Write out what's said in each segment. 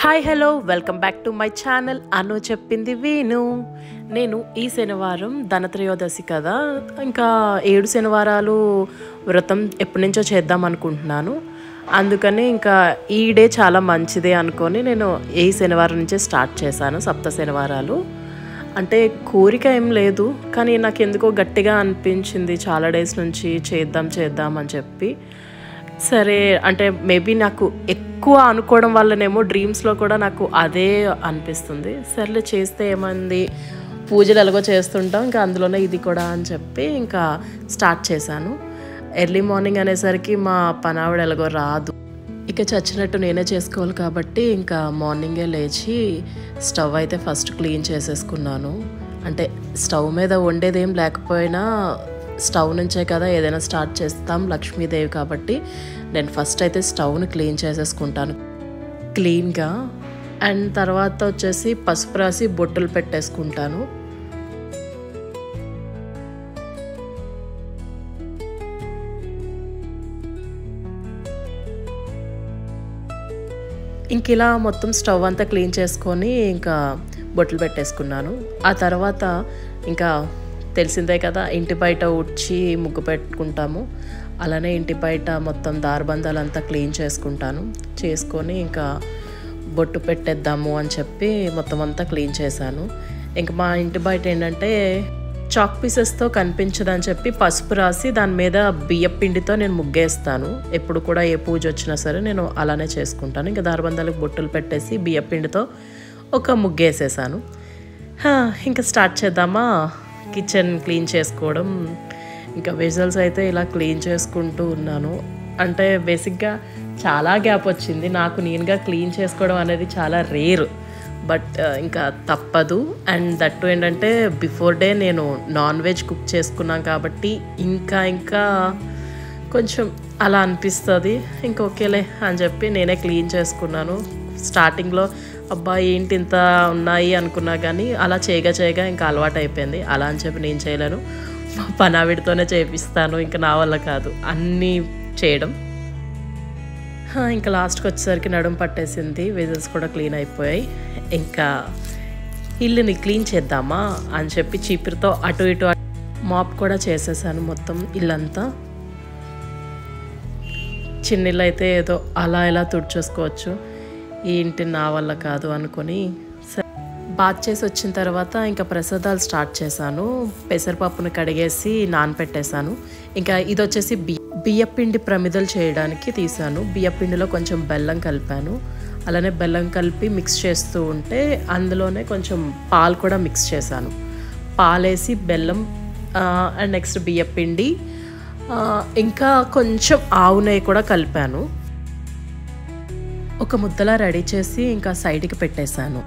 Hi hello welcome back to my channel అను చెప్పింది వీను. నేను ఈ శనివారం ధనత్రయోదశి కదా, ఇంకా 7 శనివారాలు వ్రతం ఎప్పటి నుంచో చేద్దాం అనుకుంటున్నాను. అందుకని ఇంకా ఈ డే చాలా మంచిదే అనుకొని నేను ఈ శనివారం నుంచే స్టార్ట్ చేశాను. 7 శనివారాలు అంటే కోరిక ఏం లేదు, కానీ నాకు ఎందుకో గట్టిగా అనిపించింది చాలా డేస్ నుంచి చేద్దాం అని చెప్పి. సరే అంటే మేబీ నాకు ఎక్కువ అనుకోవడం వల్లనేమో డ్రీమ్స్లో కూడా నాకు అదే అనిపిస్తుంది. సర్లే చేస్తే ఏమైంది, పూజలు ఎలాగో చేస్తుంటాం, ఇంకా అందులోనే ఇది కూడా అని చెప్పి ఇంకా స్టార్ట్ చేశాను. ఎర్లీ మార్నింగ్ అనేసరికి మా పనావిడ ఎలాగో రాదు, ఇక చచ్చినట్టు నేనే చేసుకోవాలి కాబట్టి ఇంకా మార్నింగే లేచి స్టవ్ అయితే ఫస్ట్ క్లీన్ చేసేసుకున్నాను. అంటే స్టవ్ మీద వండేదేం లేకపోయినా స్టవ్ నుంచే కదా ఏదైనా స్టార్ట్ చేస్తాం, లక్ష్మీదేవి కాబట్టి నేను ఫస్ట్ అయితే స్టవ్ని క్లీన్ చేసేసుకుంటాను క్లీన్గా. అండ్ తర్వాత వచ్చేసి పసుపు రాసి బొట్టులు పెట్టేసుకుంటాను. ఇంక ఇలా మొత్తం స్టవ్ అంతా క్లీన్ చేసుకొని ఇంకా బొట్టులు పెట్టేసుకున్నాను. ఆ తర్వాత ఇంకా తెలిసిందే కదా, ఇంటి బయట ఊడ్చి ముగ్గు పెట్టుకుంటాము, అలానే ఇంటి బయట మొత్తం దారబంధాలంతా క్లీన్ చేసుకొని ఇంకా బొట్టు పెట్టేద్దాము అని చెప్పి మొత్తం అంతా క్లీన్ చేశాను. ఇంకా మా ఇంటి బయట ఏంటంటే చాక్ పీసెస్తో కనిపించదని చెప్పి పసుపు రాసి దాని మీద బియ్యం పిండితో నేను ముగ్గేస్తాను. ఎప్పుడు కూడా ఏ పూజ వచ్చినా సరే నేను అలానే చేసుకుంటాను. ఇంకా దారబంధాలకు బొట్టులు పెట్టేసి బియ్యం పిండితో ఒక ముగ్గేసేసాను. ఇంకా స్టార్ట్ చేద్దామా కిచెన్ క్లీన్ చేసుకోవడం. ఇంకా వెజల్స్ అయితే ఇలా క్లీన్ చేసుకుంటూ ఉన్నాను. అంటే బేసిక్గా చాలా గ్యాప్ వచ్చింది నాకు, నేనుగా క్లీన్ చేసుకోవడం అనేది చాలా రేర్, బట్ ఇంకా తప్పదు. అండ్ దట్టు ఏంటంటే బిఫోర్ డే నేను నాన్ వెజ్ కుక్ చేసుకున్నాను కాబట్టి ఇంకా కొంచెం అలా అనిపిస్తుంది. ఇంకా ఓకేలే అని చెప్పి నేనే క్లీన్ చేసుకున్నాను. స్టార్టింగ్లో అబ్బా ఏంటి ఇంత ఉన్నాయి అనుకున్నా, కానీ అలా చేయగా ఇంకా అలవాటు అయిపోయింది. అలా అని చెప్పి నేను చేయలేను, మా పనావిడితోనే చేపిస్తాను, ఇంకా నా వల్ల కాదు అన్నీ చేయడం. ఇంకా లాస్ట్కి వచ్చేసరికి నడుము పట్టేసింది, వెజల్స్ కూడా క్లీన్ అయిపోయాయి. ఇంకా ఇల్లుని క్లీన్ చేద్దామా అని చెప్పి చీపురుతో అటు ఇటు మాప్ కూడా చేసేసాను మొత్తం ఇల్లంతా. చిన్న ఇల్లు అయితే ఏదో అలా ఇలా తుడిచేసుకోవచ్చు, ఈ ఇంటి నా వల్ల కాదు అనుకొని బాత్ చేసి వచ్చిన తర్వాత ఇంకా ప్రసాదాలు స్టార్ట్ చేశాను. పెసరపప్పును కడిగేసి నానపెట్టేశాను. ఇంకా ఇది వచ్చేసి బియ్యపిండి ప్రమిదలు చేయడానికి తీసాను. బియ్యపిండిలో కొంచెం బెల్లం కలిపాను. అలానే బెల్లం కలిపి మిక్స్ చేస్తూ ఉంటే అందులోనే కొంచెం పాలు కూడా మిక్స్ చేశాను. పాలేసి బెల్లం అండ్ నెక్స్ట్ బియ్యపిండి ఇంకా కొంచెం ఆవు నెయ్యి కూడా కలిపాను. ఒక ముద్దలా రెడీ చేసి ఇంకా సైడ్కి పెట్టేశాను.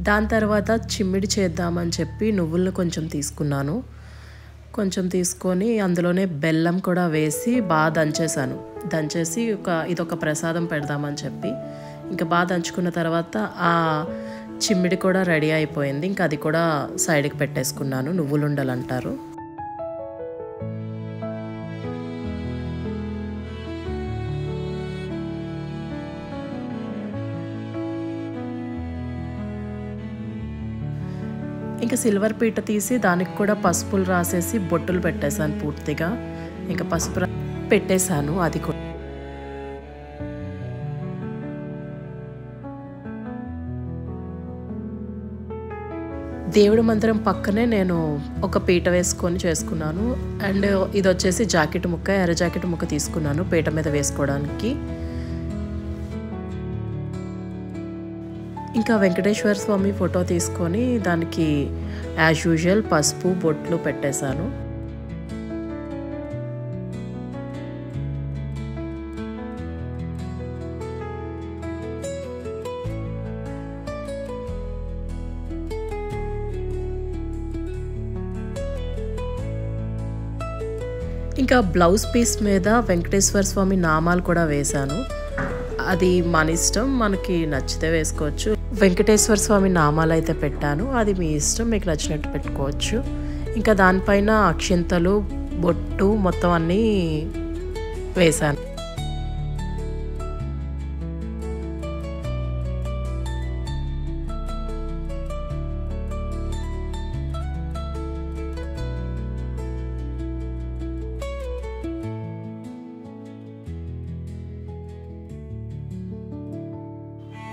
దాని తర్వాత చిమ్మిడి చేద్దామని చెప్పి నువ్వులను కొంచెం తీసుకున్నాను. కొంచెం తీసుకొని అందులోనే బెల్లం కూడా వేసి బాగా దంచేసి ఇదొక ప్రసాదం పెడదామని చెప్పి ఇంకా బాగా దంచుకున్న తర్వాత ఆ చిమ్మిడి కూడా రెడీ అయిపోయింది. ఇంకా అది కూడా సైడ్కి పెట్టేసుకున్నాను. నువ్వులుండలు అంటారు. ఇంకా సిల్వర్ పీట తీసి దానికి కూడా పసుపులు రాసేసి బొట్టులు పెట్టేశాను పూర్తిగా. ఇంకా పసుపు పెట్టేశాను. అది కూడా దేవుడి మందిరం పక్కనే నేను ఒక పీట వేసుకొని చేసుకున్నాను. అండ్ ఇది వచ్చేసి ఎర్ర జాకెట్ ముక్క తీసుకున్నాను పీట మీద వేసుకోవడానికి. ఇంకా వెంకటేశ్వర స్వామి ఫోటో తీసుకొని దానికి యాజ్ యూజువల్ పసుపు బొట్లు పెట్టేశాను. ఇంకా బ్లౌజ్ పీస్ మీద వెంకటేశ్వర స్వామి నామాలు కూడా వేశాను. అది మన ఇష్టం, మనకి నచ్చితే వేసుకోవచ్చు. వెంకటేశ్వర స్వామి నామాలు అయితే పెట్టాను, అది మీ ఇష్టం, మీకు నచ్చినట్టు పెట్టుకోవచ్చు. ఇంకా దానిపైన అక్షింతలు, బొట్టు మొత్తం అన్నీ వేశాను.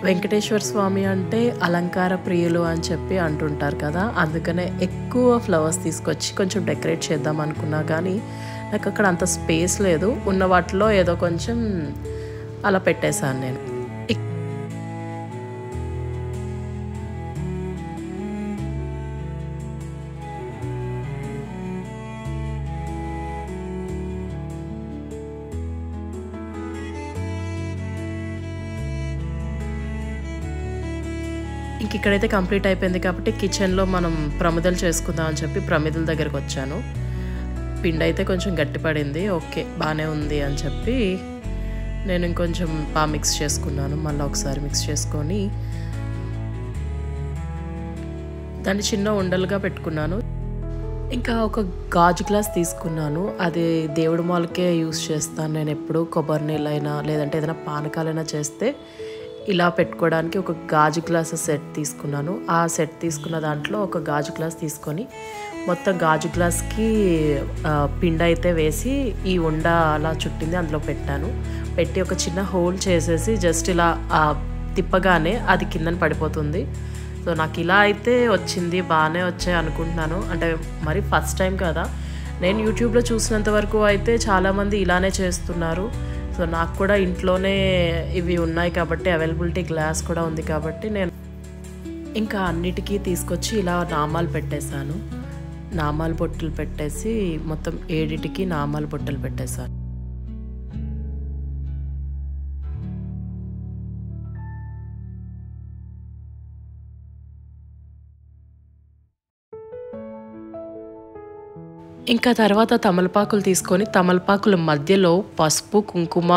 వెంకటేశ్వర స్వామి అంటే అలంకార ప్రియులు అని చెప్పి అంటుంటారు కదా, అందుకనే ఎక్కువ ఫ్లవర్స్ తీసుకొచ్చి కొంచెం డెకరేట్ చేద్దాం అనుకున్నా కానీ నాకు అక్కడ అంత స్పేస్ లేదు. ఉన్న వాటిలో ఏదో కొంచెం అలా పెట్టేశాను నేను. ఇంక ఇక్కడైతే కంప్లీట్ అయిపోయింది కాబట్టి కిచెన్లో మనం ప్రమిదలు చేసుకుందాం అని చెప్పి ప్రమిదల దగ్గరికి వచ్చాను. పిండి అయితే కొంచెం గట్టిపడింది, ఓకే బాగానే ఉంది అని చెప్పి నేను ఇంకొంచెం బాగా మిక్స్ చేసుకున్నాను. మళ్ళీ ఒకసారి మిక్స్ చేసుకొని దాన్ని చిన్న ఉండలుగా పెట్టుకున్నాను. ఇంకా ఒక గాజు గ్లాస్ తీసుకున్నాను, అది దేవుడి మాలకే యూస్ చేస్తాను నేను ఎప్పుడు. కొబ్బరి నీళ్ళైనా లేదంటే ఏదైనా పానకాలైనా చేస్తే ఇలా పెట్టుకోవడానికి ఒక గాజు గ్లాస్ సెట్ తీసుకున్నాను. ఆ సెట్ తీసుకున్న దాంట్లో ఒక గాజు గ్లాస్ తీసుకొని మొత్తం గాజు గ్లాస్కి పిండి అయితే వేసి ఈ ఉండ అలా చుట్టింది అందులో పెట్టాను. పెట్టి ఒక చిన్న హోల్ చేసేసి జస్ట్ ఇలా తిప్పగానే అది కిందన పడిపోతుంది. సో నాకు ఇలా అయితే వచ్చింది, బాగానే వచ్చాయి అనుకుంటున్నాను. అంటే మరి ఫస్ట్ టైం కదా, నేను యూట్యూబ్లో చూసినంత వరకు అయితే చాలామంది ఇలానే చేస్తున్నారు. సో నాకు కూడా ఇంట్లోనే ఇవి ఉన్నాయి కాబట్టి, అవైలబిలిటీ గ్లాస్ కూడా ఉంది కాబట్టి నేను ఇంకా అన్నిటికీ తీసుకొచ్చి ఇలా నామాలు పెట్టేశాను. నామాల బొట్టలు పెట్టేసి మొత్తం 7టికి నామాల బొట్టలు పెట్టేశాను. ఇంకా తర్వాత తమలపాకులు తీసుకొని తమలపాకుల మధ్యలో పసుపు కుంకుమ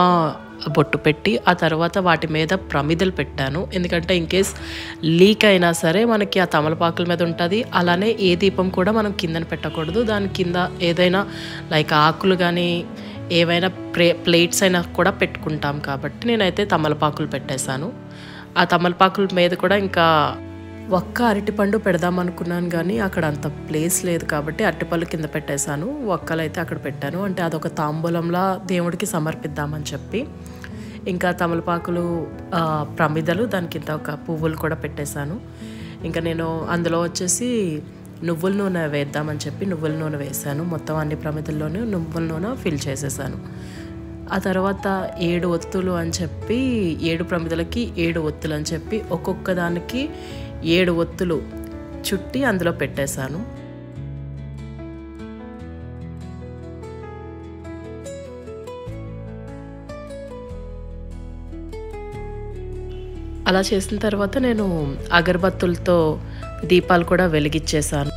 బొట్టు పెట్టి ఆ తర్వాత వాటి మీద ప్రమిదలు పెట్టాను. ఎందుకంటే ఇన్కేస్ లీక్ అయినా సరే మనకి ఆ తమలపాకుల మీద ఉంటుంది. అలానే ఏ దీపం కూడా మనం కిందన పెట్టకూడదు, దాని కింద ఏదైనా లైక్ ఆకులు కానీ ఏవైనా ప్లేట్స్ అయినా కూడా పెట్టుకుంటాం కాబట్టి నేనైతే తమలపాకులు పెట్టేశాను. ఆ తమలపాకుల మీద కూడా ఇంకా ఒక్క అరటిపండు పెడదాం అనుకున్నాను కానీ అక్కడ అంత ప్లేస్ లేదు కాబట్టి అరటిపళ్ళు కింద పెట్టేశాను, ఒక్కలు అయితే అక్కడ పెట్టాను. అంటే అదొక తాంబూలంలా దేవుడికి సమర్పిద్దామని చెప్పి. ఇంకా తమలపాకులు, ప్రమిదలు, దాని కింద ఒక పువ్వులు కూడా పెట్టేశాను. ఇంకా నేను అందులో వచ్చేసి నువ్వుల నూనె వేద్దామని చెప్పి నువ్వుల నూనె వేసాను. మొత్తం అన్ని ప్రమిదల్లోనూ నువ్వుల నూనె ఫిల్ చేసేసాను. ఆ తర్వాత 7 ఒత్తులు అని చెప్పి 7 ప్రమిదలకి 7 ఒత్తులు అని చెప్పి ఒక్కొక్క దానికి 7 ఒత్తులు చుట్టి అందులో పెట్టేశాను. అలా చేసిన తర్వాత నేను అగరబత్తులతో దీపాలు కూడా వెలిగించేశాను.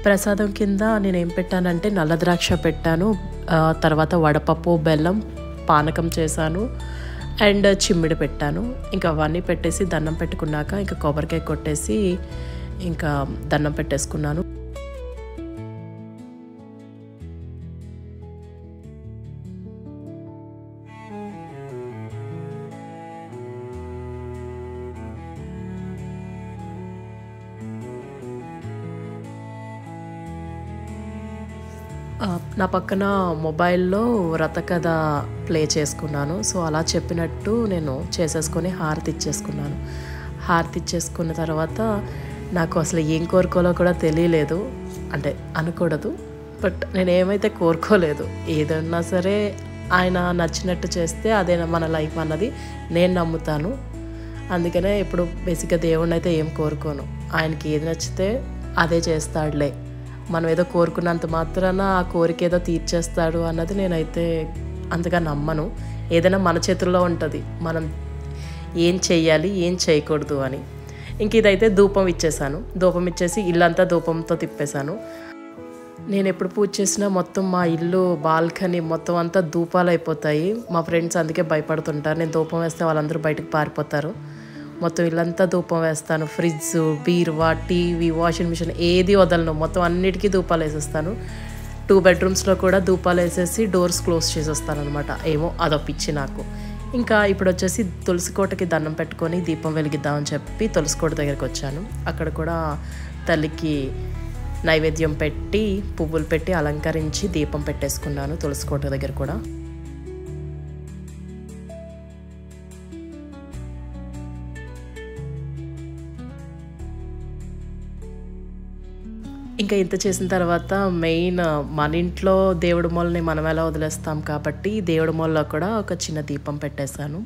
ప్రసాదం కింద నేనేం పెట్టానంటే నల్ల ద్రాక్ష పెట్టాను, తర్వాత వడపప్పు, బెల్లం, పానకం చేశాను అండ్ చిమ్మిడి పెట్టాను. ఇంకా అవన్నీ పెట్టేసి దండం పెట్టుకున్నాక ఇంకా కొబ్బరికాయ కొట్టేసి ఇంకా దండం పెట్టేసుకున్నాను. నా పక్కన మొబైల్లో వ్రతకథ ప్లే చేసుకున్నాను. సో అలా చెప్పినట్టు నేను చేసేసుకొని హారతి ఇచ్చేసుకున్నాను. హారతి ఇచ్చేసుకున్న తర్వాత నాకు అసలు ఏం కోరుకోవాలో కూడా తెలియలేదు, అంటే అనకూడదు, బట్ నేను ఏమైతే కోరుకోలేదు. ఏదన్నా సరే ఆయన నచ్చినట్టు చేస్తే అదే మన లైఫ్ అన్నది నేను నమ్ముతాను. అందుకనే ఇప్పుడు బేసిక్గా దేవుడిని అయితే ఏం కోరుకోను, ఆయనకి ఏది నచ్చితే అదే చేస్తాడులే. మనం ఏదో కోరుకున్నంత మాత్రాన ఆ కోరిక ఏదో తీర్చేస్తాడు అన్నది నేనైతే అంతగా నమ్మను. ఏదైనా మన చేతుల్లో ఉంటుంది. మనం ఏం చెయ్యాలి ఏం చేయకూడదు అని. ఇంక ఇదైతే ధూపం ఇచ్చేసాను. ధూపం ఇచ్చేసి ఇల్లంతా ధూపంతో తిప్పేశాను. నేను ఎప్పుడు పూజ చేసినా మొత్తం మా ఇల్లు బాల్కనీ మొత్తం అంతా ధూపాలు అయిపోతాయి. మా ఫ్రెండ్స్ అందుకే భయపడుతుంటారు, నేను ధూపం వేస్తే వాళ్ళందరూ బయటకు పారిపోతారు. మొత్తం ఇల్లంతా ధూపం వేస్తాను. ఫ్రిడ్జ్, బీరువా, టీవీ, వాషింగ్ మిషన్ ఏది వదలను, మొత్తం అన్నిటికీ ధూపాలు వేసేస్తాను. 2 బెడ్రూమ్స్లో కూడా ధూపాలు వేసేసి డోర్స్ క్లోజ్ చేసేస్తాను అనమాట. ఏమో అదో పిచ్చి నాకు. ఇంకా ఇప్పుడు వచ్చేసి తులసి కోటకి దండం పెట్టుకొని దీపం వెలిగిద్దామని చెప్పి తులసి కోట దగ్గరికి వచ్చాను. అక్కడ కూడా తల్లికి నైవేద్యం పెట్టి పువ్వులు పెట్టి అలంకరించి దీపం పెట్టేసుకున్నాను తులసి కోట దగ్గర కూడా. ఇంకా ఇంత చేసిన తర్వాత మెయిన్ మన ఇంట్లో దేవుడి మూలని మనం ఎలా వదిలేస్తాం కాబట్టి దేవుడి మూలలో కూడా ఒక చిన్న దీపం పెట్టేశాను.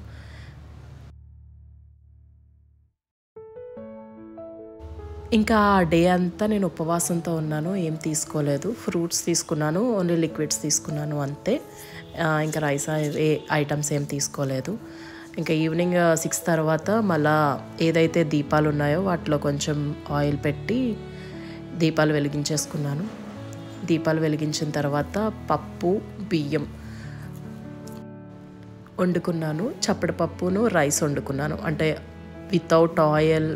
ఇంకా ఆ డే అంతా నేను ఉపవాసంతో ఉన్నాను, ఏం తీసుకోలేదు. ఫ్రూట్స్ తీసుకున్నాను, ఓన్లీ లిక్విడ్స్ తీసుకున్నాను అంతే. ఇంకా రైస్ ఏ ఐటమ్స్ ఏం తీసుకోలేదు. ఇంకా ఈవినింగ్ 6 తర్వాత మళ్ళా ఏదైతే దీపాలు ఉన్నాయో వాటిలో కొంచెం ఆయిల్ పెట్టి దీపాలు వెలిగించేసుకున్నాను. దీపాలు వెలిగించిన తర్వాత పప్పు, బియ్యం వండుకున్నాను. చప్పటి పప్పును రైస్ వండుకున్నాను. అంటే వితౌట్ ఆయిల్,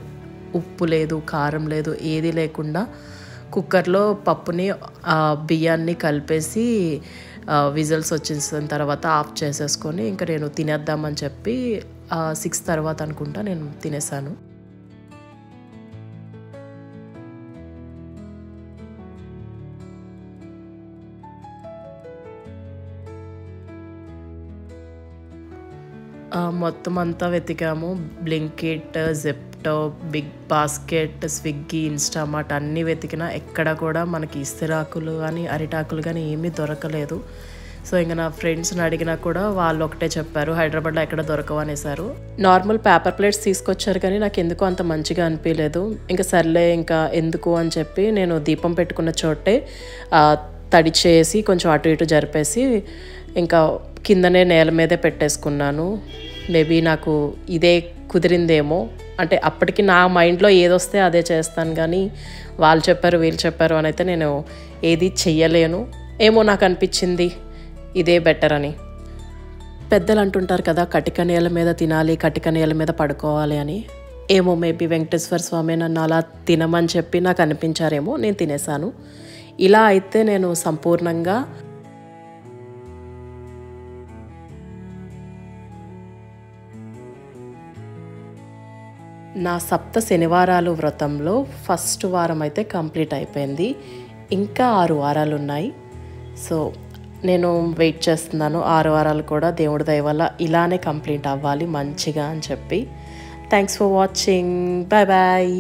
ఉప్పు లేదు, కారం లేదు, ఏది లేకుండా కుక్కర్లో పప్పుని బియ్యాన్ని కలిపేసి విజిల్స్ వచ్చేసిన తర్వాత ఆఫ్ చేసేసుకొని ఇంకా నేను తినేద్దామని చెప్పి 6 తర్వాత అనుకుంటా నేను తినేసాను. మొత్తం అంతా వెతికాము. Blinkit, Zepto, BigBasket, Swiggy, Instamart అన్నీ వెతికినా ఎక్కడ కూడా మనకి ఇస్తరాకులు కానీ అరిటాకులు కానీ ఏమీ దొరకలేదు. సో ఇంకా నా ఫ్రెండ్స్ని అడిగినా కూడా వాళ్ళు ఒకటే చెప్పారు, హైదరాబాద్లో ఎక్కడ దొరకవు అనేసారు. నార్మల్ పేపర్ ప్లేట్స్ తీసుకొచ్చారు కానీ నాకు ఎందుకో అంత మంచిగా అనిపించలేదు. ఇంకా సర్లే ఇంకా ఎందుకు అని చెప్పి నేను దీపం పెట్టుకున్న చోటే తడి చేసి కొంచెం అటు ఇటు జరిపేసి ఇంకా కిందనే నేల మీదే పెట్టేసుకున్నాను. మేబీ నాకు ఇదే కుదిరిందేమో, అంటే అప్పటికి నా మైండ్లో ఏదొస్తే అదే చేస్తాను కానీ వాళ్ళు చెప్పారు వీళ్ళు చెప్పారు అని అయితే నేను ఏది చెయ్యలేను. ఏమో నాకు అనిపించింది ఇదే బెటర్ అని. పెద్దలు అంటుంటారు కదా కటిక నేల మీద తినాలి, కటిక నేల మీద పడుకోవాలి అని. ఏమో మేబీ వెంకటేశ్వర స్వామి నన్ను అలా తినమని చెప్పి నాకు అనిపించారేమో, నేను తినేసాను. ఇలా అయితే నేను సంపూర్ణంగా నా 7 శనివారాలు వ్రతంలో ఫస్ట్ వారం అయితే కంప్లీట్ అయిపోయింది. ఇంకా 6 వారాలు ఉన్నాయి. సో నేను వెయిట్ చేస్తున్నాను 6 వారాలు కూడా దేవుడి దయ వల్ల ఇలానే కంప్లీట్ అవ్వాలి మంచిగా అని చెప్పి. Thanks for watching. Bye bye.